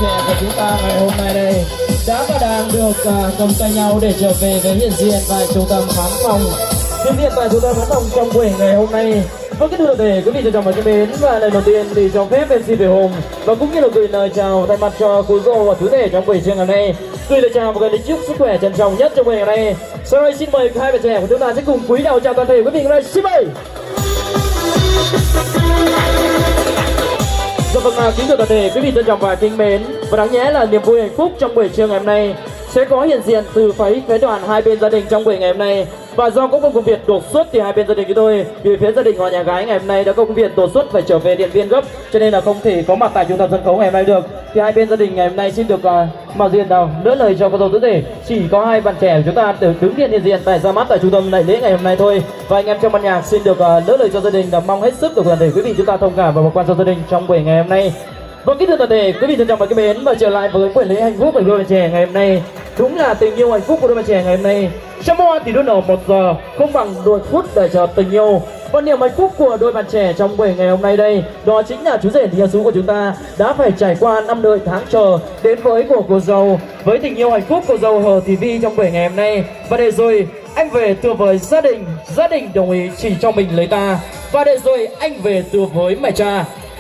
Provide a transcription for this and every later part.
trẻ của chúng ta ngày hôm nay đây đã và đang được cầm tay nhau để trở về với hiện diện tại trung tâm khán phòng. Hiện diện tại trung tâm khán phòng trong buổi ngày hôm nay. Vâng, kính thưa toàn thể quý vị trân trọng và kính mến, và lời đầu tiên thì cho phép MC Việt Hùng và cũng như là gửi lời chào thay mặt cho cô dâu và chú rể trong buổi trưa ngày hôm nay, gửi lời chào và gửi lời chúc sức khỏe trân trọng nhất trong buổi ngày hôm nay. Sau đây xin mời hai bạn trẻ của chúng ta sẽ cùng cúi đầu chào toàn thể quý vị. Ngày hôm nay xin mời. Vâng, kính thưa toàn thể quý vị trân trọng và kính mến, và đáng nhẽ là niềm vui hạnh phúc trong buổi trưa ngày hôm nay sẽ có hiện diện từ phái đoàn hai bên gia đình trong buổi ngày hôm nay. Và do có một công việc đột xuất thì hai bên gia đình chúng tôi, vì phía gia đình họ nhà gái ngày hôm nay đã có công việc đột xuất phải trở về Điện Biên gấp, cho nên là không thể có mặt tại trung tâm sân khấu ngày hôm nay được. Thì hai bên gia đình ngày hôm nay xin được Mạo Diện nào đỡ lời cho cô dâu chú rể. Chỉ có hai bạn trẻ của chúng ta được đứng hiện diện tại ra mắt tại trung tâm đại lễ ngày hôm nay thôi. Và anh em trong ban nhạc xin được đỡ lời cho gia đình, là mong hết sức của toàn thể quý vị chúng ta thông cảm và một quan cho gia đình trong buổi ngày hôm nay. Vâng, kính thưa toàn thể quý vị trân trọng và kính mến, và trở lại với buổi lễ hạnh phúc của đôi bạn trẻ ngày hôm nay. Đúng là tình yêu hạnh phúc của đôi bạn trẻ ngày hôm nay, trăm hoa thì đua nở 1 giờ không bằng đôi phút để chờ tình yêu. Và niềm hạnh phúc của đôi bạn trẻ trong buổi ngày hôm nay đây, đó chính là chú rể thì số của chúng ta đã phải trải qua năm đợi tháng chờ đến với của cô dâu, với tình yêu hạnh phúc cô dâu Hờ Thị Vi trong buổi ngày hôm nay. Và để rồi anh về từ với gia đình đồng ý chỉ cho mình lấy ta. Và để rồi anh về từ với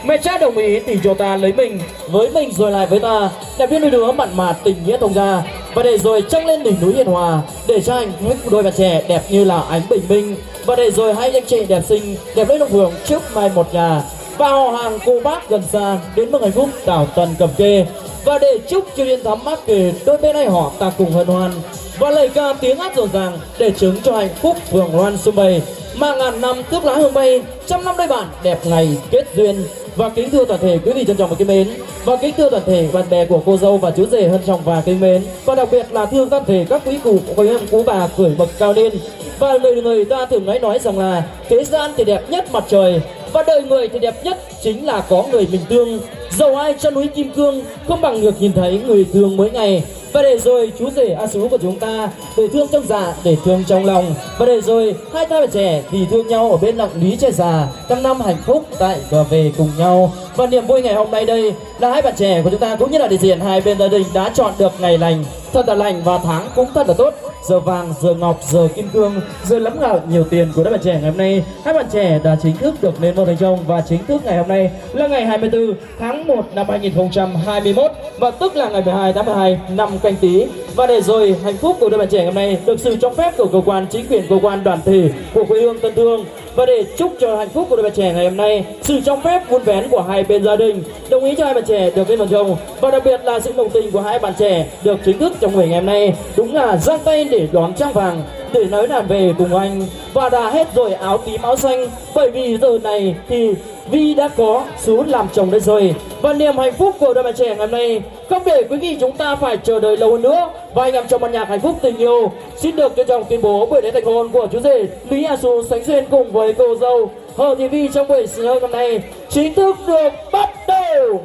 mẹ cha đồng ý thì cho ta lấy mình, với mình rồi lại với ta, đẹp biết đôi đứa mặn mà tình nghĩa thông ra. Và để rồi trăng lên đỉnh núi hiền hòa, để cho hạnh phúc đôi bạn trẻ đẹp như là ánh bình minh. Và để rồi hai anh chị đẹp xinh, đẹp lấy đồng hưởng trước mai một nhà, và họ hàng cô bác gần xa đến mừng hạnh phúc đảo tần cầm kê. Và để chúc cho yên thắm mát kề, đôi bên này họ ta cùng hân hoan, và lời ca tiếng hát rộn ràng để chứng cho hạnh phúc vườn loan sum bầy, mà ngàn năm tước lá hương bay, trăm năm đôi bạn đẹp ngày kết duyên. Và kính thưa toàn thể quý vị trân trọng và kính mến, và kính thưa toàn thể bạn bè của cô dâu và chú rể hân trọng và kính mến, và đặc biệt là thương toàn thể các quý cụ quý bà tuổi bậc cao niên. Và người ta thường nói rằng là thế gian thì đẹp nhất mặt trời, và đời người thì đẹp nhất chính là có người mình thương. Dầu ai chân núi kim cương không bằng được nhìn thấy người thương mỗi ngày. Và để rồi chú rể A Sú của chúng ta để thương trong dạ, để thương trong lòng. Và để rồi hai ta trẻ thì thương nhau ở bên lặng lý trẻ già, trăm năm hạnh phúc tại và về cùng nhau. Và niềm vui ngày hôm nay đây là hai bạn trẻ của chúng ta cũng như là đại diện hai bên gia đình đã chọn được ngày lành, thật là lành, và tháng cũng thật là tốt. Giờ vàng, giờ ngọc, giờ kim cương, giờ lắm gạo nhiều tiền của các bạn trẻ ngày hôm nay. Hai bạn trẻ đã chính thức được lên ngôi thành chồng, và chính thức ngày hôm nay là ngày 24 tháng 1 năm 2021, và tức là ngày 12 tháng 12 năm Canh Tý. Và để rồi hạnh phúc của đôi bạn trẻ ngày hôm nay được sự cho phép của cơ quan chính quyền, cơ quan đoàn thể của quê hương Tân Thương. Và để chúc cho hạnh phúc của đôi bạn trẻ ngày hôm nay, sự cho phép vun vén của hai bên gia đình đồng ý cho hai bạn trẻ được lên làm chồng, và đặc biệt là sự đồng tình của hai bạn trẻ được chính thức trong buổi ngày hôm nay. Đúng là giang tay để đón trăng vàng, để nói là về cùng anh, và đã hết rồi áo tím áo xanh, bởi vì giờ này thì Vi đã có Sú làm chồng đây rồi. Và niềm hạnh phúc của đôi bạn trẻ ngày hôm nay không để quý vị chúng ta phải chờ đợi lâu hơn nữa. Và anh em trong ban nhạc hạnh phúc tình yêu xin được trân trọng tuyên bố buổi lễ thành hôn của chú rể Lý A Sú Sánh Duyên cùng với cô dâu Hờ Thị Vi trong buổi sinh hôm nay chính thức được bắt đầu.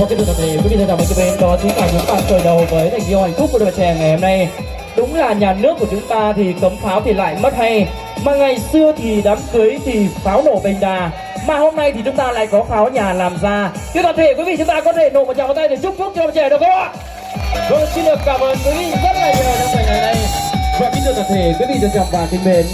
Kính thưa toàn thể quý vị thân trọng và kính mến, đó chính là chúng ta khởi đầu với tình yêu hạnh phúc của đôi trẻ ngày hôm nay. Đúng là nhà nước của chúng ta thì cấm pháo thì lại mất hay, mà ngày xưa thì đám cưới thì pháo nổ bình đà, mà hôm nay thì chúng ta lại có pháo nhà làm ra. Kính toàn thể quý vị chúng ta có thể nổ một tràng tay để chúc phúc cho đôi trẻ được không ạ? Vâng, xin được cảm ơn quý vị rất là nhiều trong ngày này. Và kính thưa toàn thể quý vị thân trọng và kính mến,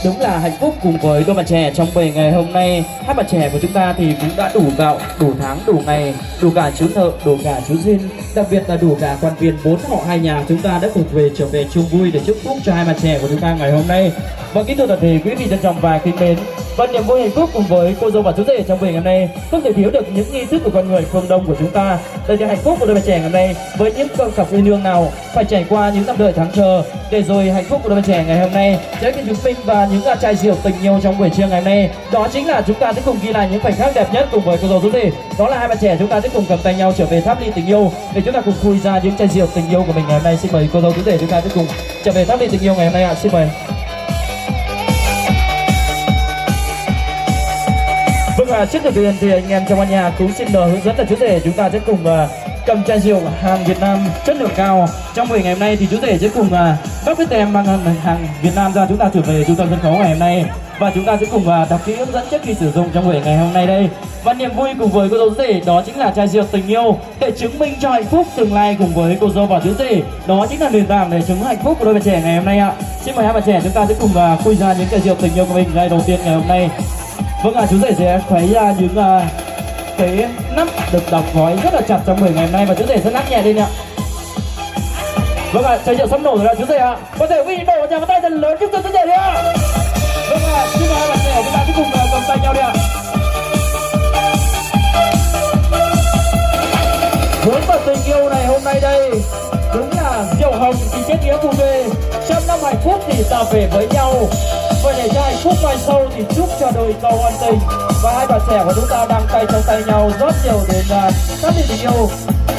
đúng là hạnh phúc cùng với đôi bạn trẻ trong buổi ngày hôm nay. Hai bạn trẻ của chúng ta thì cũng đã đủ gạo, đủ tháng, đủ ngày, đủ cả chú nợ, đủ cả chú duyên, đặc biệt là đủ cả quan viên 4 họ hai nhà chúng ta đã cùng trở về chung vui để chúc phúc cho hai bạn trẻ của chúng ta ngày hôm nay. Và kính thưa toàn thể quý vị trân trọng và kính mến, và niềm vui hạnh phúc cùng với cô dâu và chú rể trong buổi ngày hôm nay không thể thiếu được những nghi thức của con người phương Đông của chúng ta. đời niềm hạnh phúc của đôi bạn trẻ ngày hôm nay với những cặp uyên ương nào phải trải qua những năm đời tháng chờ để rồi hạnh phúc của đôi bạn trẻ ngày hôm nay sẽ chứng minh và những chai rượu tình yêu trong buổi trưa ngày hôm nay đó chính là chúng ta sẽ cùng ghi lại những khoảnh khắc đẹp nhất cùng với cô dâu chú rể. Đó là hai bạn trẻ chúng ta sẽ cùng cầm tay nhau trở về tháp ly tình yêu để chúng ta cùng khui ra những chai rượu tình yêu của mình ngày hôm nay. Xin mời cô dâu chú rể chúng ta sẽ cùng trở về tháp ly tình yêu ngày hôm nay ạ. Xin mời. Vâng, trước tiên thì anh em trong nhà cũng xin hướng dẫn là chú rể chúng ta sẽ cùng cầm chai rượu hàng Việt Nam chất lượng cao. Trong buổi ngày hôm nay thì chú rể sẽ cùng bác với em mang hàng Việt Nam ra chúng ta trở về trung tâm sân khấu ngày hôm nay và chúng ta sẽ cùng đọc kỹ hướng dẫn trước khi sử dụng trong buổi ngày hôm nay đây. Và niềm vui cùng với cô dâu chú rể đó chính là chai rượu tình yêu để chứng minh cho hạnh phúc tương lai cùng với cô dâu và chú rể. Đó chính là nền tảng để chứng hạnh phúc của đôi bạn trẻ ngày hôm nay ạ. Xin mời hai bạn trẻ chúng ta sẽ cùng khui ra những chai rượu tình yêu của mình ngày đầu tiên ngày hôm nay. Vâng chú rể sẽ khuấy ra những cái nắp được đóng gói rất là chặt trong buổi ngày hôm nay và chú rể sẽ lắc nhẹ lên ạ. Vâng chai rượu sắp nổ rồi ạ chú rể ạ. Có thể quý vị đổ nhà vào tay thật lớn chúc cho chú rể đi ạ. Vâng xin mời hai bạn trẻ chúng ta sẽ cùng cầm tay nhau đi ạ. Hướng vào tình yêu này hôm nay đây đúng là rượu hồng thì kết nghĩa phù thề, trăm năm hạnh phúc thì ta về với nhau. Và để cho hạnh phúc mai sâu thì chúc cho đôi câu ân tình và hai bạn trẻ của chúng ta đang tay trong tay nhau rót rượu đến tháp ly tình yêu.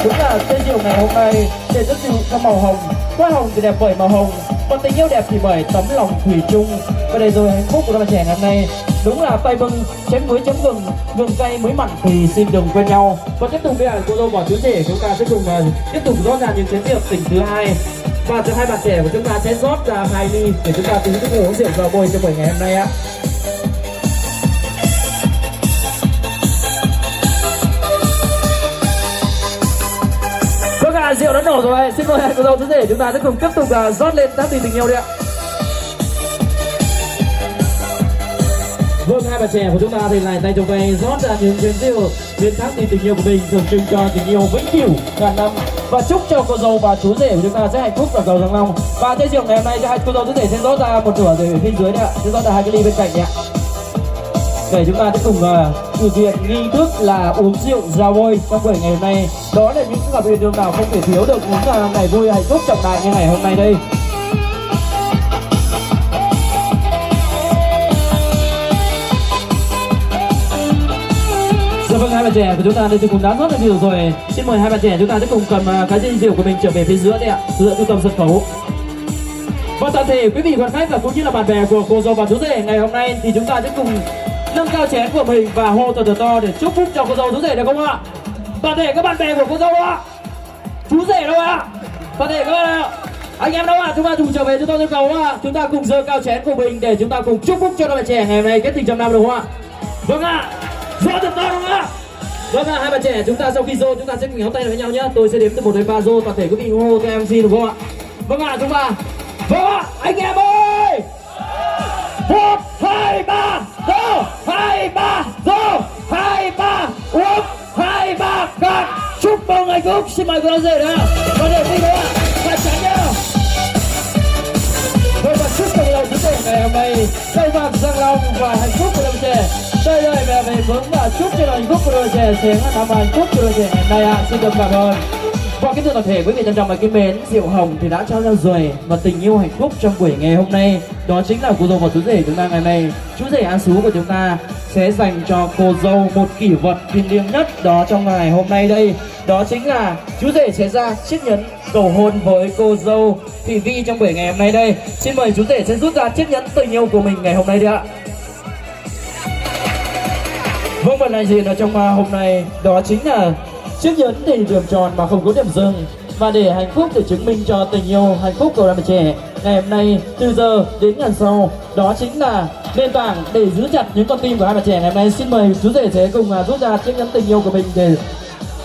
Đúng là chai rượu ngày hôm nay để rất rượu trong màu hồng, hoa hồng thì đẹp bởi màu hồng, còn tình yêu đẹp thì bởi tấm lòng thủy chung. Và để rồi hạnh phúc của đôi bạn trẻ ngày hôm nay đúng là tay bưng chén muối chấm gừng, gừng cay muối mặn thì xin đừng quên nhau. Và tiếp tục bây giờ cô dâu và chú rể chúng ta sẽ cùng tiếp tục rót ra những chén rượu tình thứ hai. Và hai bạn trẻ của chúng ta sẽ rót ra 2 ly để chúng ta tính những uống rượu vào bôi trong buổi ngày hôm nay ạ. Vâng rượu đã nổ rồi. Xin mời cô dâu chú rể chúng ta sẽ cùng tiếp tục rót lên tháp ly tình yêu đi ạ. Vâng, hai bạn trẻ của chúng ta thì lại tay trong tay rót ra những chén rượu bên tháp ly tình yêu của mình tượng trưng cho tình yêu vĩnh cửu ngàn năm và chúc cho cô dâu và chú rể của chúng ta sẽ hạnh phúc và giàu thăng long. Và chai rượu ngày hôm nay cho hai cô dâu chú rể sẽ rót ra một nửa rồi ở phía dưới đấy ạ, sẽ rót ra 2 cái ly bên cạnh đấy ạ. Để chúng ta sẽ cùng thực hiện nghi thức là uống rượu ra bôi trong buổi ngày hôm nay. Đó là những cặp uyên ương nào không thể thiếu được những ngày vui hạnh phúc trọng đại như ngày hôm nay đây. Vâng, hai bạn trẻ của chúng ta đây cũng đã rót được rượu rồi. Xin mời hai bạn trẻ chúng ta sẽ cùng cầm cái chai rượu của mình trở về phía giữa đây ạ, giữa trung tâm sân khấu. Và toàn thể quý vị quan khách và cũng như là bạn bè của cô dâu và chú rể ngày hôm nay thì chúng ta sẽ cùng nâng cao chén của mình và hô thật to để chúc phúc cho cô dâu chú rể được không ạ? Toàn thể các bạn bè của cô dâu ạ, chú rể đâu ạ? Toàn thể các bạn ạ, anh em đâu ạ? Chúng ta cùng trở về chúng tôi sân khấu ạ. Chúng ta cùng giơ cao chén của mình để chúng ta cùng chúc phúc cho đôi bạn trẻ ngày hôm nay kết tình trăm năm được không ạ? Vâng ạ. Rõ thật to đúng không ạ? Vâng ạ, hai bạn trẻ chúng ta sau khi rô chúng ta sẽ cùng nhéo tay với nhau nhé. Tôi sẽ đếm từ 1 đến 3 rô, toàn thể quý vị hô theo MC được không ạ? Vâng ạ, chúng ta. Vâng ạ, anh em ơi. 1, 2, 3, rô, 2, 3, rô, 2, 3, uống, 2, 3, cạn. Chúc mừng hạnh phúc, xin mời cô dâu rể đó. Có thể đi đâu ạ? Chắc chắn nhá. Vâng và chúc mừng đầu chú rể ngày hôm nay dâu vàng răng long và hạnh phúc của đôi trẻ. Đây đời về vững và chúc cho hạnh phúc của đôi trẻ sẽ năm hạnh phúc của đôi trẻ ngày hôm nay ạ. Xin được cảm ơn. Và kính thưa toàn thể quý vị trân trọng và kính mến, rượu hồng thì đã trao nhau rồi và tình yêu hạnh phúc trong buổi ngày hôm nay đó chính là cô dâu và chú rể chúng ta ngày nay. Chú rể Á Sú của chúng ta sẽ dành cho cô dâu một kỷ vật thiêng liêng nhất đó trong ngày hôm nay đây, đó chính là chú rể sẽ ra chiếc nhẫn cầu hôn với cô dâu Thủy Vi trong buổi ngày hôm nay đây. Xin mời chú rể sẽ rút ra chiếc nhẫn tình yêu của mình ngày hôm nay đi ạ. Vâng, vật này gì ở trong hôm nay đó chính là chiếc nhẫn thì điểm tròn mà không có điểm dừng, và để hạnh phúc để chứng minh cho tình yêu hạnh phúc của đôi bạn trẻ ngày hôm nay từ giờ đến ngày sau, đó chính là nền tảng để giữ chặt những con tim của hai bạn trẻ ngày hôm nay. Xin mời chú rể sẽ cùng rút ra chiếc nhẫn tình yêu của mình để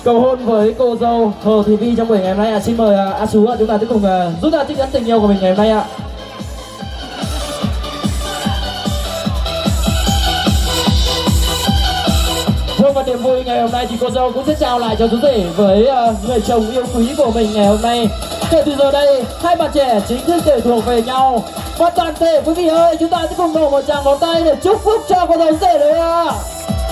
cầu hôn với cô dâu Hồ Thị Vi trong buổi ngày hôm nay ạ. Xin mời A Sú chúng ta sẽ cùng rút ra chiếc nhẫn tình yêu của mình ngày hôm nay ạ. Và niềm vui ngày hôm nay thì cô dâu cũng sẽ trao lại cho chú rể với người chồng yêu quý của mình ngày hôm nay. Kể từ giờ đây hai bạn trẻ chính thức để thuộc về nhau và toàn thể quý vị ơi, chúng ta sẽ cùng nổ một tràng pháo tay để chúc phúc cho cô dâu rể đấy ạ.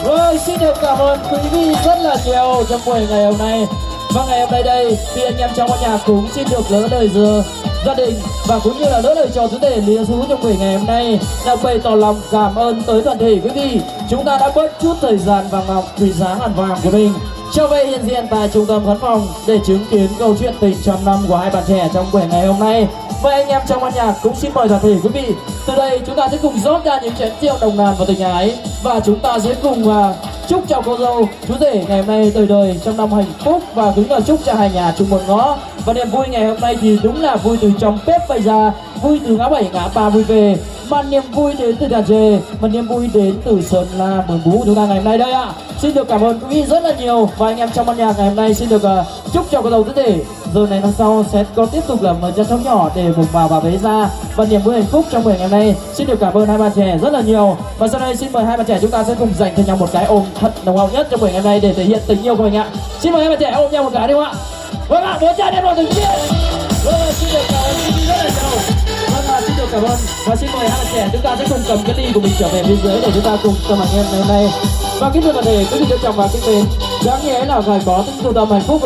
Rồi xin được cảm ơn quý vị rất là nhiều trong buổi ngày hôm nay. Và ngày hôm nay đây thì anh em trong ban nhạc cũng xin được lỡ lời gia đình và cũng như là lỡ lời cho chú rể Lý Sú trong buổi ngày hôm nay là bày tỏ lòng cảm ơn tới toàn thể quý vị. Chúng ta đã bớt chút thời gian vàng ngọc quý giá ngàn vàng của mình cho về hiện diện tại trung tâm khán phòng để chứng kiến câu chuyện tình trăm năm của hai bạn trẻ trong buổi ngày hôm nay. Vậy anh em trong ban nhạc cũng xin mời toàn thể quý vị từ đây chúng ta sẽ cùng rót ra những chén rượu nồng nàn và tình ái và chúng ta sẽ cùng chúc cho cô dâu chú rể ngày hôm nay đời đời trong năm hạnh phúc và cũng là chúc cho hai nhà chung một ngõ. Và niềm vui ngày hôm nay thì đúng là vui từ trong bếp bay ra, vui từ ngã bảy ngã ba vui về, mà niềm vui đến từ đàn chề, mà niềm vui đến từ Sơn La Mường Bú của chúng ta ngày hôm nay đây ạ. Xin được cảm ơn quý vị rất là nhiều và anh em trong ban nhạc ngày hôm nay xin được chúc cho cô dâu chú rể giờ này năm sau sẽ có tiếp tục là một chân trống nhỏ để vùng vào và bế ra và niềm vui hạnh phúc trong buổi ngày hôm nay. Xin được cảm ơn hai bạn trẻ rất là nhiều và sau đây xin mời hai bạn trẻ chúng ta sẽ cùng dành cho nhau một cái ôm thật nồng hậu nhất trong buổi ngày hôm nay để thể hiện tình yêu của mình ạ. Xin mời hai bạn trẻ ôm nhau một cái đi không ạ? Vâng ạ, bốn trai đẹp rồi từng chiếc. Vâng, xin được cảm ơn quý vị rất là nhiều. Vâng, xin được cảm ơn và xin mời hai bạn trẻ chúng ta sẽ cùng cầm cái ly của mình trở về phía dưới để chúng ta cùng tâm hạnh em ngày hôm nay. Và kính thưa toàn thể quý vị trân trọng và kính mến, đáng nhẽ là phải có những trung tâm hạnh phúc.